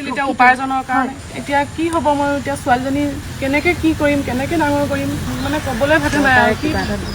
আছিল এতিয়া উপাৰ্জনৰ কাৰণে এতিয়া কি হ'ব মই এতিয়া ছোৱালীজনী কেনেকৈ কি কৰিম কেনেকৈ ডাঙৰ কৰিম মানে ক'বলৈ ভাতে নাই আৰু কি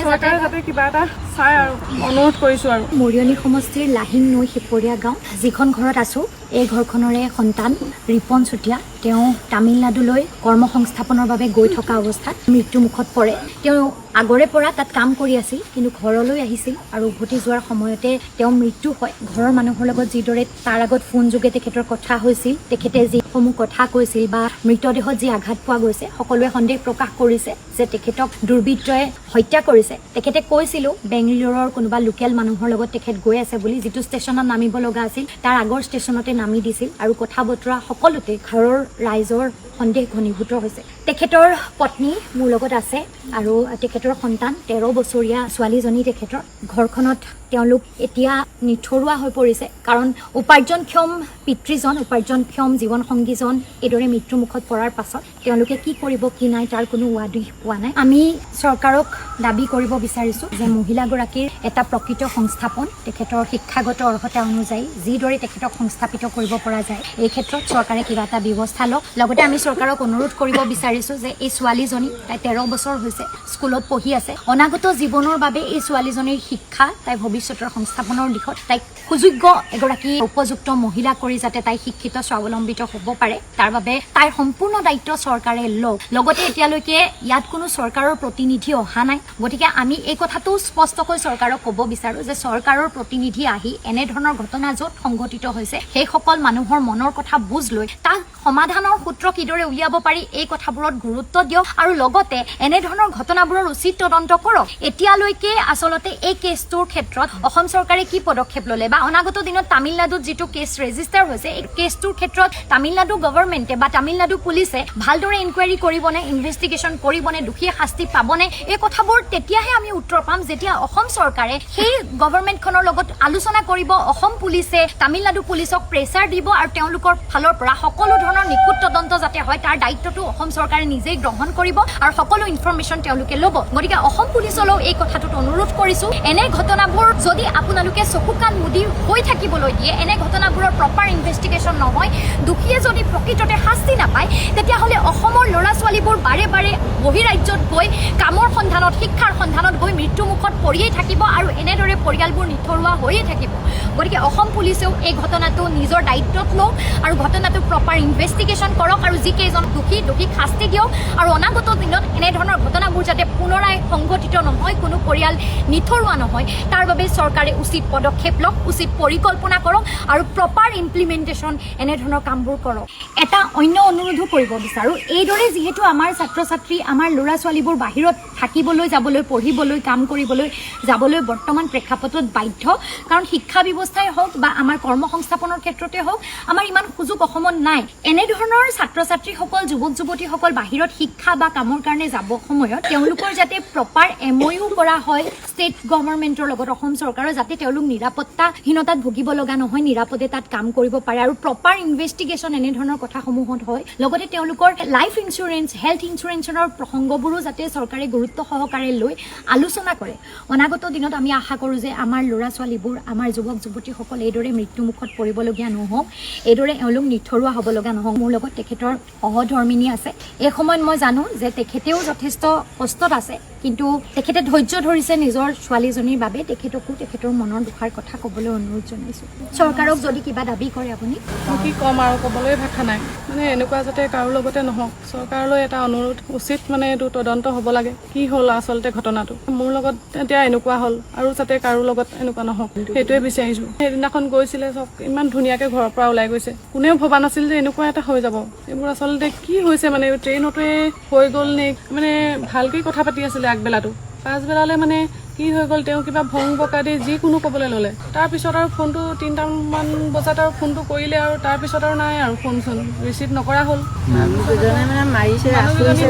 চৰকাৰে যাতে কিবা এটা চাই আৰু অনুৰোধ কৰিছোঁ আৰু মৰিয়নি সমষ্টিৰ লাহিং নৈ শিপৰীয়া গাঁও যিখন ঘৰত আছোঁ এই ঘৰখনৰে সন্তান ৰিপন চুতীয়া তেওঁ তামিলনাডুলৈ কৰ্মসংস্থাপনৰ বাবে গৈ থকা অৱস্থাত মৃত্যুমুখত পৰে তেওঁ আগৰে পৰা তাত কাম কৰি আছিল কিন্তু ঘৰলৈ আহিছিল আৰু উভতি যোৱাৰ সময়তে তেওঁ মৃত্যু হয় ঘৰৰ মানুহৰ লগত যিদৰে তাৰ আগত ফোন যোগে তেখেতৰ কথা হৈছিল তেখেতে যিসমূহ কথা কৈছিল বা মৃতদেহত যি আঘাত পোৱা গৈছে সকলোৱে সন্দেহ প্ৰকাশ কৰিছে যে তেখেতক দুৰ্বৃত্তই হত্যা কৰিছে তেখেতে কৈছিল বেংগলোৰৰ কোনোবা লোকেল মানুহৰ লগত তেখেত গৈ আছে বুলি যিটো ষ্টেচনত নামিব লগা আছিল তাৰ আগৰ ষ্টেচনতে নামি দিছিল আৰু কথা বতৰা সকলোতে ঘৰৰ ৰাইজৰ সন্দেহ ঘনীভূত হৈছে তেখেতৰ পত্নী মোৰ লগত আছে আৰু তেখেতৰ সন্তান 13 বছৰীয়া ছোৱালীজনী তেখেতৰ ঘৰখনত তেওঁলোক এতিয়া নিথৰুৱা হৈ পৰিছে কাৰণ উপাৰ্জনক্ষম পিতৃজন উপাৰ্জনক্ষম জীৱন সংগীজন এইদৰে মৃত্যুমুখত পৰাৰ পাছত তেওঁলোকে কি কৰিব কি নাই তাৰ কোনো ৱাদি পোৱা নাই আমি চৰকাৰক দাবী কৰিব বিচাৰিছোঁ যে মহিলাগৰাকীৰ এটা প্ৰকৃত সংস্থাপন তেখেতৰ শিক্ষাগত অৰ্হতা অনুযায়ী যিদৰে তেখেতক সংস্থাপিত কৰিব পৰা যায় এই ক্ষেত্ৰত চৰকাৰে কিবা এটা ব্যৱস্থা লওক লগতে আমি চৰকাৰক অনুৰোধ কৰিব বিচাৰিছোঁ যে এই ছোৱালীজনী তাই 13 বছৰ হৈছে স্কুলত পঢ়ি আছে অনাগত জীৱনৰ বাবে এই ছোৱালীজনীৰ শিক্ষা তাই ভৱিষ্যতৰ সংস্থাপনৰ দিশত তাইক সুযোগ্য এগৰাকী উপযুক্ত মহিলা কৰি যাতে তাই শিক্ষিত স্বাৱলম্বিত হ'ব পাৰে তাৰ বাবে তাইৰ সম্পূৰ্ণ দায়িত্ব চৰকাৰে লওক লগতে এতিয়ালৈকে ইয়াত কোনো চৰকাৰৰ প্ৰতিনিধি অহা নাই গতিকে আমি এই কথাটো স্পষ্টকৈ চৰকাৰক ক'ব বিচাৰোঁ যে চৰকাৰৰ প্ৰতিনিধি আহি এনেধৰণৰ ঘটনা য'ত সংঘটিত হৈছে সেইসকল মানুহৰ মনৰ কথা বুজ লৈ তাক সমাধানৰ সূত্ৰ কিদৰে উলিয়াব পাৰি এই কথাবোৰত গুৰুত্ব দিয়ক আৰু লগতে এনেধৰণৰ ঘটনাবোৰৰ উচিত তদন্ত কৰক এতিয়ালৈকে আচলতে এই কেছটোৰ ক্ষেত্ৰত অসম চৰকাৰে কি পদক্ষেপ ল'লে বা অনাগত দিনত তামিলনাডুত যিটো কেছ ৰেজিষ্টাৰ হৈছে এই কেছটোৰ ক্ষেত্ৰত তামিলনাডু গভৰ্ণমেণ্টে বা তামিলনাডু পুলিচে ভালদৰে ইনকুৱাৰী কৰিবনে ইনভেষ্টিগেশ্যন কৰিবনে দোষীয়ে শাস্তি পাবনে এই কথাবোৰ তেতিয়াহে আমি উত্তৰ পাম যেতিয়া অসম চৰকাৰে সেই গভৰ্ণমেণ্টখনৰ লগত আলোচনা কৰিব অসম পুলিচে তামিলনাডু পুলিচক প্ৰেছাৰ দিব আৰু তেওঁলোকৰ ফালৰ পৰা সকলো ধৰণৰ নিখুঁত তদন্ত যাতে হয় তাৰ দায়িত্বটো অসম চৰকাৰে নিজেই গ্ৰহণ কৰিব আৰু সকলো ইনফৰমেশ্যন তেওঁলোকে ল'ব গতিকে অসম পুলিচলৈও এই কথাটোত অনুৰোধ কৰিছোঁ এনে ঘটনাবোৰ যদি আপোনালোকে চকু কাণ মুদি হৈ থাকিবলৈ দিয়ে এনে ঘটনাবোৰৰ প্ৰপাৰ ইনভেষ্টিগেশ্যন নহয় দোষীয়ে যদি প্ৰকৃততে শাস্তি নাপায় তেতিয়াহ'লে অসমৰ ল'ৰা ছোৱালীবোৰ বাৰে বাৰে বহিৰাজ্যত গৈ কামৰ সন্ধানত শিক্ষাৰ সন্ধানত গৈ মৃত্যুমুখত পৰিয়েই থাকিব আৰু এনেদৰে পৰিয়ালবোৰ নিথৰুৱা হৈয়ে থাকিব গতিকে অসম পুলিচেও এই ঘটনাটো নিজৰ দায়িত্বত লওক আৰু ঘটনাটো প্ৰপাৰ ইনভেষ্টিগেশ্যন কৰক আৰু যিকেইজন দোষীক শাস্তি দিয়ক আৰু অনাগত দিনত এনেধৰণৰ ঘটনাবোৰ যাতে পুনৰাই সংঘটিত নহয় কোনো পৰিয়াল নিথৰুৱা নহয় তাৰ বাবে চৰকাৰে উচিত পদক্ষেপ লওক উচিত পৰিকল্পনা কৰক আৰু প্ৰপাৰ ইমপ্লিমেণ্টেশ্যন এনেধৰণৰ কামবোৰ কৰক এটা অন্য অনুৰোধো কৰিব বিচাৰোঁ এইদৰে যিহেতু আমাৰ ছাত্ৰ ছাত্ৰী আমাৰ ল'ৰা ছোৱালীবোৰ বাহিৰত থাকিবলৈ যাবলৈ পঢ়িবলৈ কাম কৰিবলৈ যাবলৈ বৰ্তমান প্ৰেক্ষাপটত বাধ্য কাৰণ শিক্ষা ব্যৱস্থাই হওক বা আমাৰ কৰ্মসংস্থাপনৰ ক্ষেত্ৰতে হওক আমাৰ ইমান সুযোগ অসমত নাই এনেধৰণৰ ছাত্ৰ ছাত্ৰীসকল যুৱক যুৱতীসকল বাহিৰত শিক্ষা বা কামৰ কাৰণে যাব সময়ত তেওঁলোকৰ যাতে প্ৰপাৰ MOU কৰা হয় ষ্টেট গভৰ্ণমেণ্টৰ লগত অসম চৰকাৰৰ যাতে তেওঁলোক নিৰাপত্তাহীনতাত ভুগিব লগা নহয় নিৰাপদে তাত কাম কৰিব পাৰে আৰু প্ৰপাৰ ইনভেষ্টিগেশ্যন এনেধৰণৰ কথাসমূহত হয় লগতে তেওঁলোকৰ লাইফ ইঞ্চুৰেঞ্চ হেল্থ ইঞ্চুৰেঞ্চৰ প্ৰসংগবোৰো যাতে চৰকাৰে গুৰুত্ব সহকাৰে লৈ আলোচনা কৰে অনাগত দিনত আমি আশা কৰোঁ যে আমাৰ ল'ৰা ছোৱালীবোৰ আমাৰ যুৱক যুৱতীসকল এইদৰে মৃত্যুমুখত পৰিবলগীয়া নহওক এইদৰে এওঁলোক নিথৰুৱা হ'ব লগা নহওক মোৰ লগত তেখেতৰ সহধৰ্মিনী আছে এই সময়ত মই জানো যে তেখেতেও যথেষ্ট কষ্টত আছে কিন্তু তেখেতে ধৈৰ্য ধৰিছে নিজৰ ছোৱালীজনীৰ বাবে তেখেতকো তেখেতৰ মনৰ দুখাৰ কথা ক'বলৈ অনুৰোধ জনাইছোঁ চৰকাৰক যদি কিবা দাবী কৰে আপুনি কি ক'ম আৰু ক'বলৈ ভাষা নাই মানে এনেকুৱা যাতে কাৰো লগতে নহওক চৰকাৰলৈ এটা অনুৰোধ উচিত মানে এইটো তদন্ত হ'ব লাগে কি হ'ল আচলতে ঘটনাটো মোৰ লগত এতিয়া এনেকুৱা হ'ল আৰু যাতে কাৰো লগত এনেকুৱা নহওক সেইটোৱে বিচাৰিছোঁ সেইদিনাখন গৈছিলে চব ইমান ধুনীয়াকৈ ঘৰৰ পৰা ওলাই গৈছে কোনেও ভবা নাছিল যে এনেকুৱা এটা হৈ যাব এইবোৰ আচলতে কি হৈছে মানে ট্ৰেইনতে হৈ গ'ল নে মানে ভালকৈ কথা পাতি আছিলে আগবেলাটো পাছবেলালৈ মানে কি হৈ গ'ল তেওঁ কিবা ভং বকা দি যিকোনো ক'বলৈ ল'লে তাৰপিছত আৰু ফোনটো 3টামান বজাত আৰু ফোনটো কৰিলে আৰু তাৰপিছত আৰু নাই আৰু ফোন চোন ৰিচিভ নকৰা হ'ল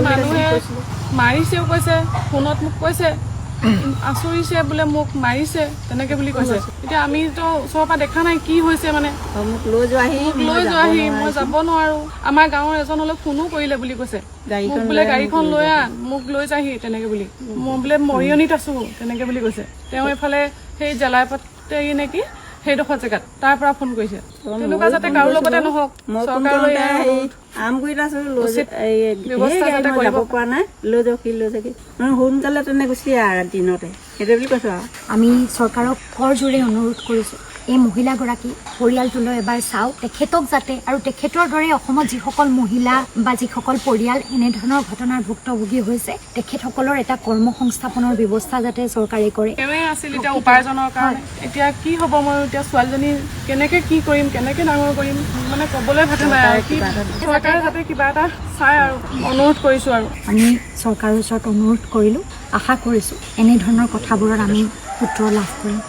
মানুহে মাৰিছেও কৈছে ফোনত মোক কৈছে আচৰিছে বোলে মোক মাৰিছে তেনেকে বুলি কৈছে এতিয়া আমিতো ওচৰৰ পৰা দেখা নাই কি হৈছে মানে মোক লৈ যোৱাহি মই যাব নোৱাৰো আমাৰ গাঁৱৰ এজন হ'লে ফোনো কৰিলে বুলি কৈছে মোক বোলে গাড়ীখন লৈ আন মোক লৈ যাহি তেনেকে বুলি মই বোলে মৰিয়নিত আছো তেনেকে বুলি কৈছে তেওঁ এফালে সেই জেলাইপাতে নেকি সেইডোখৰ জেগাত তাৰ পৰা ফোন কৰিছে তেনেকুৱা যাতে কাৰো লগতে নহওক চৰকাৰলৈ আমগুৰিত আছো যাব পৰা নাই লৈ যাওক সোনকালে তেনে গুচি আহ দিনতে সেইটো বুলি কৈছো আৰু আমি চৰকাৰক কৰজোৰে অনুৰোধ কৰিছোঁ এই মহিলাগৰাকী পৰিয়ালটোলৈ এবাৰ চাওক তেখেতক যাতে আৰু তেখেতৰ দৰে অসমত যিসকল মহিলা বা যিসকল পৰিয়াল এনেধৰণৰ ঘটনাৰ ভুক্তভোগী হৈছে তেখেতসকলৰ এটা কৰ্মসংস্থাপনৰ ব্যৱস্থা যাতে চৰকাৰে কৰে এওঁৱে আছিল এতিয়া উপাৰ্জনৰ কাৰণে এতিয়া কি হ'ব মই এতিয়া ছোৱালীজনী কেনেকে কি কৰিম কেনেকে ডাঙৰ কৰিম মানে ক'বলৈ ভাতে নাই আৰু কি চৰকাৰে যাতে কিবা এটা চাই আৰু অনুৰোধ কৰিছোঁ আৰু আমি চৰকাৰৰ ওচৰত অনুৰোধ কৰিলোঁ আশা কৰিছোঁ এনেধৰণৰ কথাবোৰত আমি উত্তৰ লাভ কৰিম